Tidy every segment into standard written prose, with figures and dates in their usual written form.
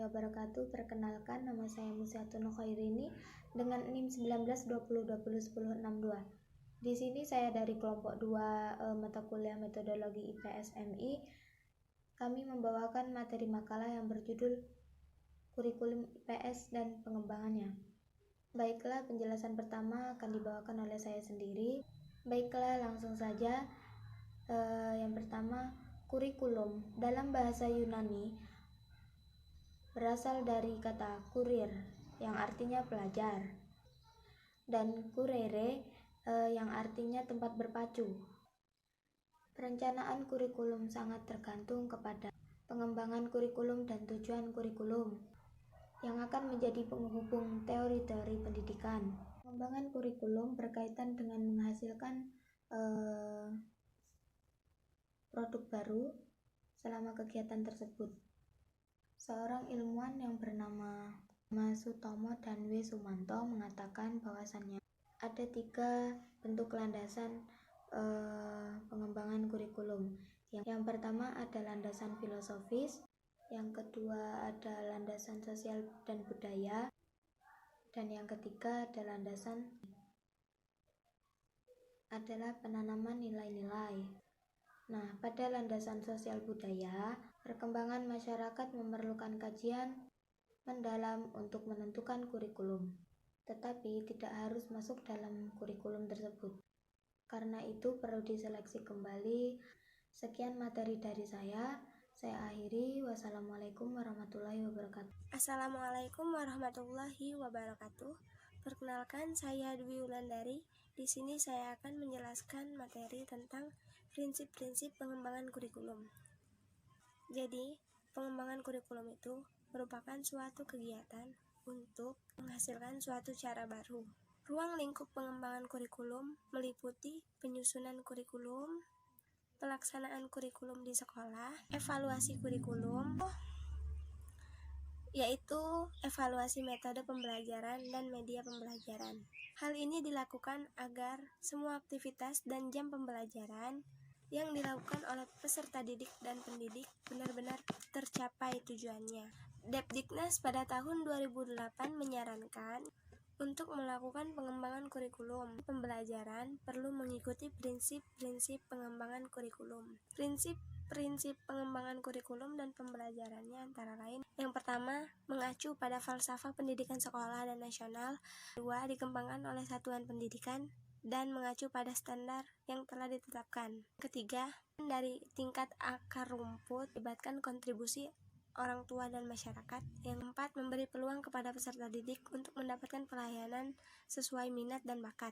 wabarakatuh. Perkenalkan, nama saya Musiatun Khairini dengan NIM 1920201062. Di sini saya dari kelompok 2 mata kuliah metodologi IPS MI. Kami membawakan materi makalah yang berjudul kurikulum IPS dan pengembangannya. Baiklah, penjelasan pertama akan dibawakan oleh saya sendiri. Baiklah, langsung saja. Yang pertama, kurikulum dalam bahasa Yunani berasal dari kata kurir yang artinya pelajar dan kurere yang artinya tempat berpacu. Perencanaan kurikulum sangat tergantung kepada pengembangan kurikulum dan tujuan kurikulum yang akan menjadi penghubung teori-teori pendidikan. Pengembangan kurikulum berkaitan dengan menghasilkan produk baru selama kegiatan tersebut. Seorang ilmuwan yang bernama Sutomo dan W. Sumanto mengatakan bahwasannya ada 3 bentuk landasan pengembangan kurikulum. Yang pertama ada landasan filosofis, yang kedua ada landasan sosial dan budaya, dan yang ketiga ada landasan adalah penanaman nilai-nilai. Nah, pada landasan sosial budaya, perkembangan masyarakat memerlukan kajian mendalam untuk menentukan kurikulum, tetapi tidak harus masuk dalam kurikulum tersebut. Karena itu perlu diseleksi kembali. Sekian materi dari saya akhiri. Wassalamualaikum warahmatullahi wabarakatuh. Assalamualaikum warahmatullahi wabarakatuh. Perkenalkan, saya Dwi Wulandari. Di sini saya akan menjelaskan materi tentang prinsip-prinsip pengembangan kurikulum. Jadi, pengembangan kurikulum itu merupakan suatu kegiatan untuk menghasilkan suatu cara baru. Ruang lingkup pengembangan kurikulum meliputi penyusunan kurikulum, pelaksanaan kurikulum di sekolah, evaluasi kurikulum, yaitu evaluasi metode pembelajaran dan media pembelajaran. Hal ini dilakukan agar semua aktivitas dan jam pembelajaran yang dilakukan oleh peserta didik dan pendidik benar-benar tercapai tujuannya. Depdiknas pada tahun 2008 menyarankan untuk melakukan pengembangan kurikulum pembelajaran perlu mengikuti prinsip-prinsip pengembangan kurikulum. Prinsip pengembangan kurikulum dan pembelajarannya antara lain: yang pertama, mengacu pada falsafah pendidikan sekolah dan nasional. 2, dikembangkan oleh satuan pendidikan dan mengacu pada standar yang telah ditetapkan. Ketiga, dari tingkat akar rumput, melibatkan kontribusi orang tua dan masyarakat. Yang keempat, memberi peluang kepada peserta didik untuk mendapatkan pelayanan sesuai minat dan bakat.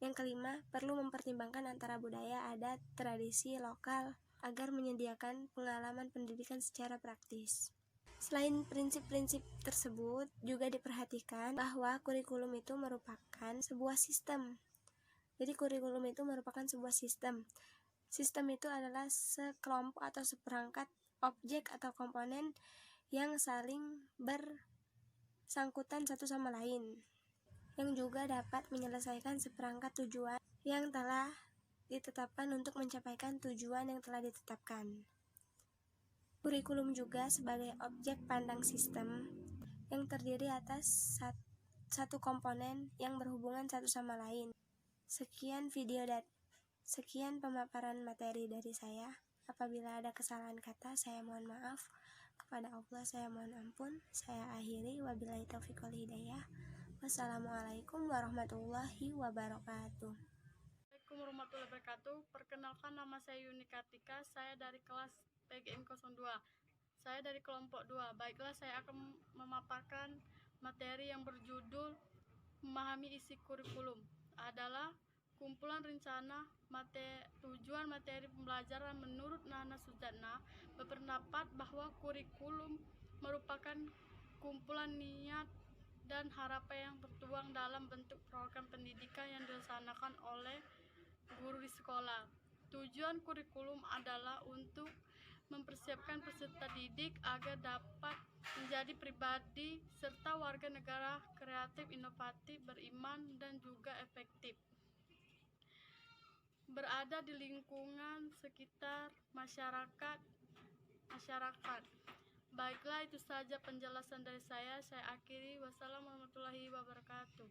Yang kelima, perlu mempertimbangkan antara budaya, adat, tradisi lokal agar menyediakan pengalaman pendidikan secara praktis. Selain prinsip-prinsip tersebut, juga diperhatikan bahwa kurikulum itu merupakan sebuah sistem. Jadi kurikulum itu merupakan sebuah sistem. Sistem itu adalah sekelompok atau seperangkat objek atau komponen yang saling bersangkutan satu sama lain, yang juga dapat menyelesaikan seperangkat tujuan yang telah ditetapkan untuk mencapai tujuan yang telah ditetapkan. Kurikulum juga sebagai objek pandang sistem yang terdiri atas satu komponen yang berhubungan satu sama lain. Sekian pemaparan materi dari saya. Apabila ada kesalahan kata, saya mohon maaf. Kepada Allah saya mohon ampun. Saya akhiri. Wabillahi taufiq wal hidayah. Wassalamualaikum warahmatullahi wabarakatuh. Assalamualaikum warahmatullahi wabarakatuh. Perkenalkan, nama saya Yuni Kartika. Saya dari kelas PGM 02. Saya dari kelompok 2. Baiklah, saya akan memaparkan materi yang berjudul memahami isi kurikulum. Adalah kumpulan rencana tujuan materi pembelajaran. Menurut Nana Sujatna berpendapat bahwa kurikulum merupakan kumpulan niat dan harapan yang tertuang dalam bentuk program pendidikan yang dilaksanakan oleh guru di sekolah. Tujuan kurikulum adalah untuk mempersiapkan peserta didik agar dapat menjadi pribadi serta warga negara kreatif, inovatif, beriman, dan juga efektif. Berada di lingkungan sekitar masyarakat, Baiklah, itu saja penjelasan dari saya. Saya akhiri. Wassalamualaikum warahmatullahi wabarakatuh.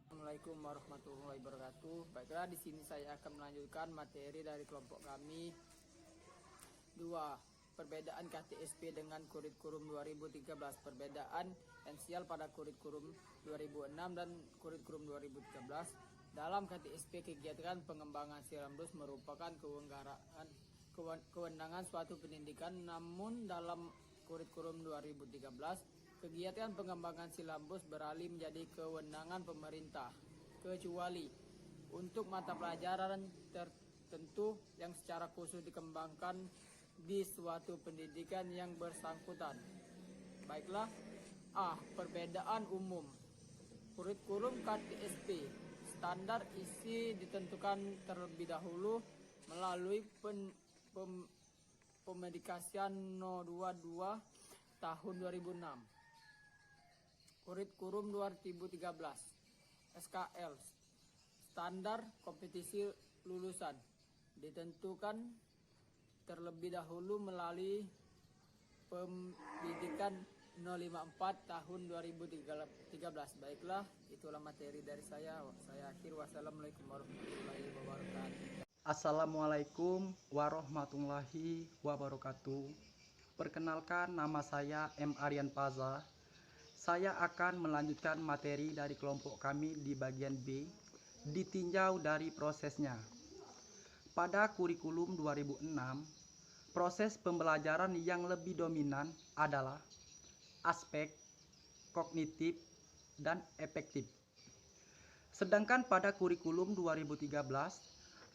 Assalamualaikum warahmatullahi wabarakatuh. Baiklah, di sini saya akan melanjutkan materi dari kelompok kami. 2. Perbedaan KTSP dengan kurikulum 2013. Perbedaan esensial pada kurikulum 2006 dan kurikulum 2013. Dalam KTSP, kegiatan pengembangan silabus merupakan kewenangan suatu pendidikan, namun dalam kurikulum 2013, kegiatan pengembangan silabus beralih menjadi kewenangan pemerintah, kecuali untuk mata pelajaran tertentu yang secara khusus dikembangkan di suatu pendidikan yang bersangkutan. Baiklah, perbedaan umum. Kurikulum KTSP, standar isi ditentukan terlebih dahulu melalui Pemedikasian No. 22 tahun 2006. Kurikulum 2013 SKL, standar kompetisi lulusan, ditentukan terlebih dahulu melalui Pendidikan No. 54 tahun 2013. Baiklah, itulah materi dari saya. Saya akhir. Wassalamualaikum warahmatullahi wabarakatuh. Assalamualaikum warahmatullahi wabarakatuh. Perkenalkan, nama saya M. Aryan Paza. Saya akan melanjutkan materi dari kelompok kami di bagian B, ditinjau dari prosesnya. Pada kurikulum 2006, proses pembelajaran yang lebih dominan adalah aspek kognitif dan efektif. Sedangkan pada kurikulum 2013,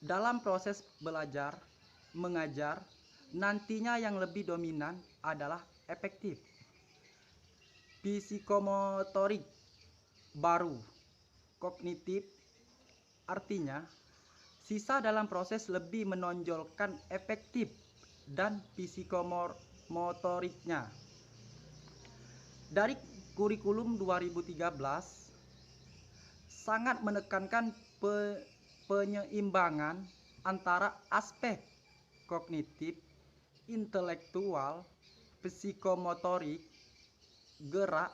dalam proses belajar mengajar, nantinya yang lebih dominan adalah efektif. Psikomotorik baru kognitif, artinya sisa dalam proses lebih menonjolkan efektif dan psikomotoriknya. Dari kurikulum 2013 sangat menekankan penyeimbangan antara aspek kognitif, intelektual, psikomotorik, gerak,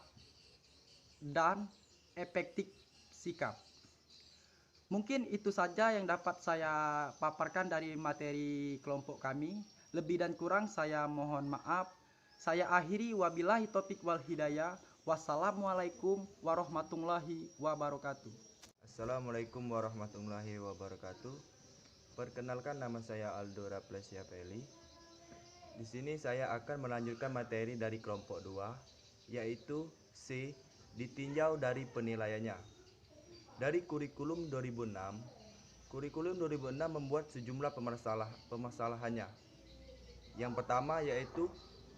dan efektif sikap. Mungkin itu saja yang dapat saya paparkan dari materi kelompok kami. Lebih dan kurang saya mohon maaf. Saya akhiri, wabillahi taufiq wal hidayah. Wassalamualaikum warahmatullahi wabarakatuh. Assalamualaikum warahmatullahi wabarakatuh. Perkenalkan, nama saya Aldo Raplesia Peli. Di sini saya akan melanjutkan materi dari kelompok 2, yaitu C, ditinjau dari penilaiannya. Dari kurikulum 2006 membuat sejumlah permasalahannya. Yang pertama yaitu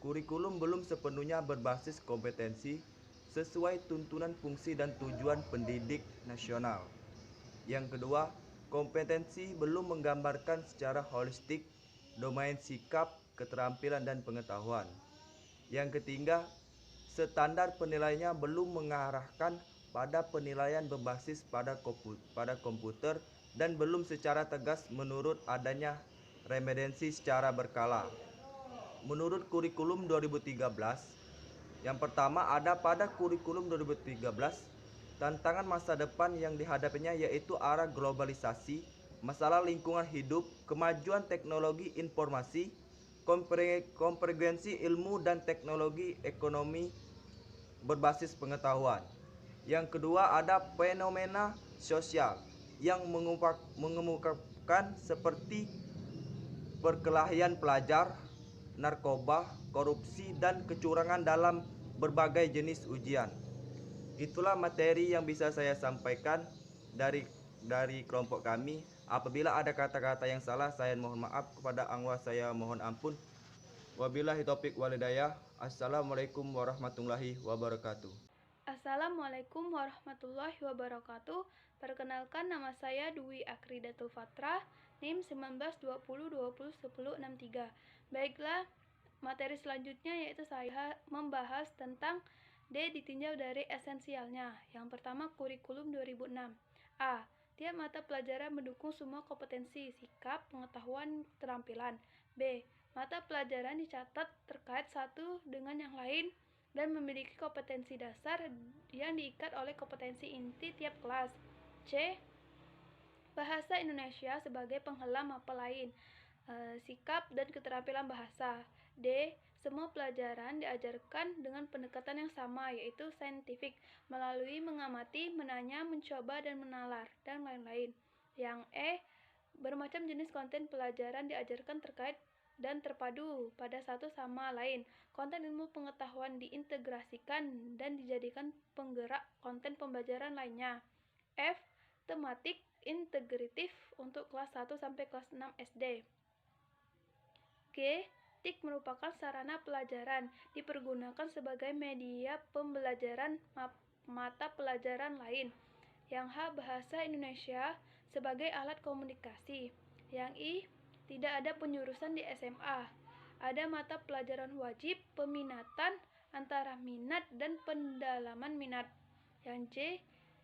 kurikulum belum sepenuhnya berbasis kompetensi sesuai tuntunan fungsi dan tujuan pendidik nasional. Yang kedua, kompetensi belum menggambarkan secara holistik domain sikap, keterampilan, dan pengetahuan. Yang ketiga, standar penilaiannya belum mengarahkan pada penilaian berbasis pada komputer dan belum secara tegas menurut adanya remedensi secara berkala. Menurut kurikulum 2013, yang pertama ada pada kurikulum 2013, tantangan masa depan yang dihadapinya yaitu arah globalisasi, masalah lingkungan hidup, kemajuan teknologi informasi, konvergensi ilmu dan teknologi ekonomi berbasis pengetahuan. Yang kedua ada fenomena sosial yang mengemukakan seperti perkelahian pelajar, narkoba, korupsi, dan kecurangan dalam berbagai jenis ujian. Itulah materi yang bisa saya sampaikan dari kelompok kami. Apabila ada kata-kata yang salah, saya mohon maaf. Kepada Allah saya mohon ampun. Wabillahi taufiq wal hidayah. Assalamualaikum warahmatullahi wabarakatuh. Assalamualaikum warahmatullahi wabarakatuh. Perkenalkan, nama saya Dwi Akridatul Fatrah, NIM 1920201063. Baiklah, materi selanjutnya yaitu saya membahas tentang D, ditinjau dari esensialnya. Yang pertama, kurikulum 2006. A. Tiap mata pelajaran mendukung semua kompetensi, sikap, pengetahuan, keterampilan. B. Mata pelajaran dicatat terkait satu dengan yang lain dan memiliki kompetensi dasar yang diikat oleh kompetensi inti tiap kelas. C. Bahasa Indonesia sebagai penghela mapel lain, sikap dan keterampilan bahasa. D. Semua pelajaran diajarkan dengan pendekatan yang sama, yaitu saintifik, melalui mengamati, menanya, mencoba, dan menalar, dan lain-lain. Yang E. Bermacam jenis konten pelajaran diajarkan terkait dan terpadu pada satu sama lain. Konten ilmu pengetahuan diintegrasikan dan dijadikan penggerak konten pembelajaran lainnya. F. Tematik integratif untuk kelas 1 sampai kelas 6 SD. G. TIK merupakan sarana pelajaran, dipergunakan sebagai media pembelajaran mata pelajaran lain. Yang H. Bahasa Indonesia sebagai alat komunikasi. Yang I. Tidak ada penjurusan di SMA. Ada mata pelajaran wajib, peminatan, antara minat, dan pendalaman minat. Yang J.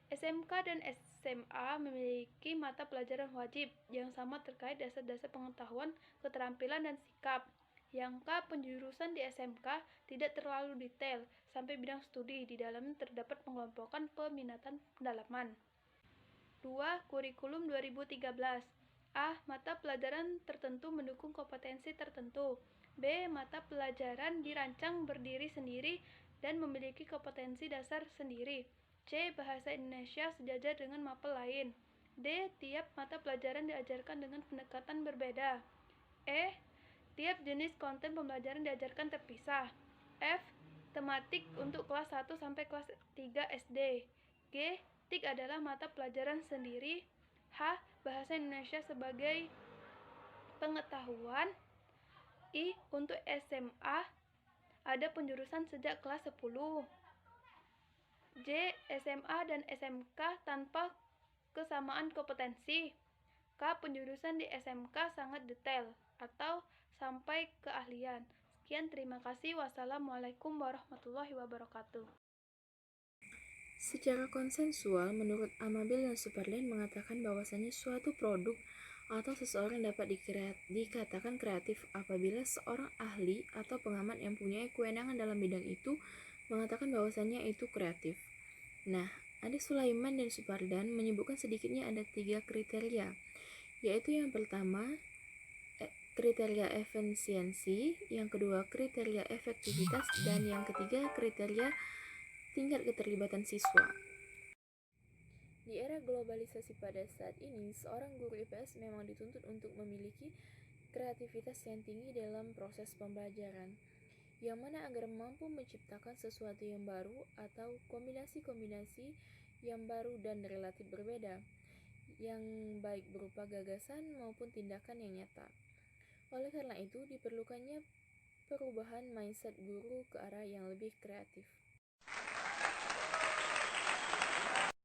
SMK dan SMA memiliki mata pelajaran wajib yang sama terkait dasar-dasar pengetahuan, keterampilan, dan sikap. Yang K. Penjurusan di SMK tidak terlalu detail sampai bidang studi, di dalamnya terdapat pengelompokan peminatan pendalaman. 2. Kurikulum 2013. A. Mata pelajaran tertentu mendukung kompetensi tertentu. B. Mata pelajaran dirancang berdiri sendiri dan memiliki kompetensi dasar sendiri. C. Bahasa Indonesia sejajar dengan mapel lain. D. Tiap mata pelajaran diajarkan dengan pendekatan berbeda. E. Tiap jenis konten pembelajaran diajarkan terpisah. F. Tematik untuk kelas 1 sampai kelas 3 SD. G. TIK adalah mata pelajaran sendiri. H. Bahasa Indonesia sebagai pengetahuan. I. Untuk SMA ada penjurusan sejak kelas 10. J. SMA dan SMK tanpa kesamaan kompetensi. K. Penjurusan di SMK sangat detail atau sampai keahlian. Sekian, terima kasih. Wassalamualaikum warahmatullahi wabarakatuh. Secara konsensual, menurut Amabile dan Superlane mengatakan bahwasannya suatu produk atau seseorang dapat dikatakan kreatif apabila seorang ahli atau pengamat yang punya kewenangan dalam bidang itu mengatakan bahwasannya itu kreatif. Nah, Ade Sulaiman dan Supardan menyebutkan sedikitnya ada 3 kriteria, yaitu yang pertama kriteria efisiensi, yang kedua kriteria efektivitas, dan yang ketiga kriteria tingkat keterlibatan siswa. Di era globalisasi pada saat ini, seorang guru IPS memang dituntut untuk memiliki kreativitas yang tinggi dalam proses pembelajaran, yang mana agar mampu menciptakan sesuatu yang baru atau kombinasi-kombinasi yang baru dan relatif berbeda, yang baik berupa gagasan maupun tindakan yang nyata. Oleh karena itu, diperlukannya perubahan mindset guru ke arah yang lebih kreatif.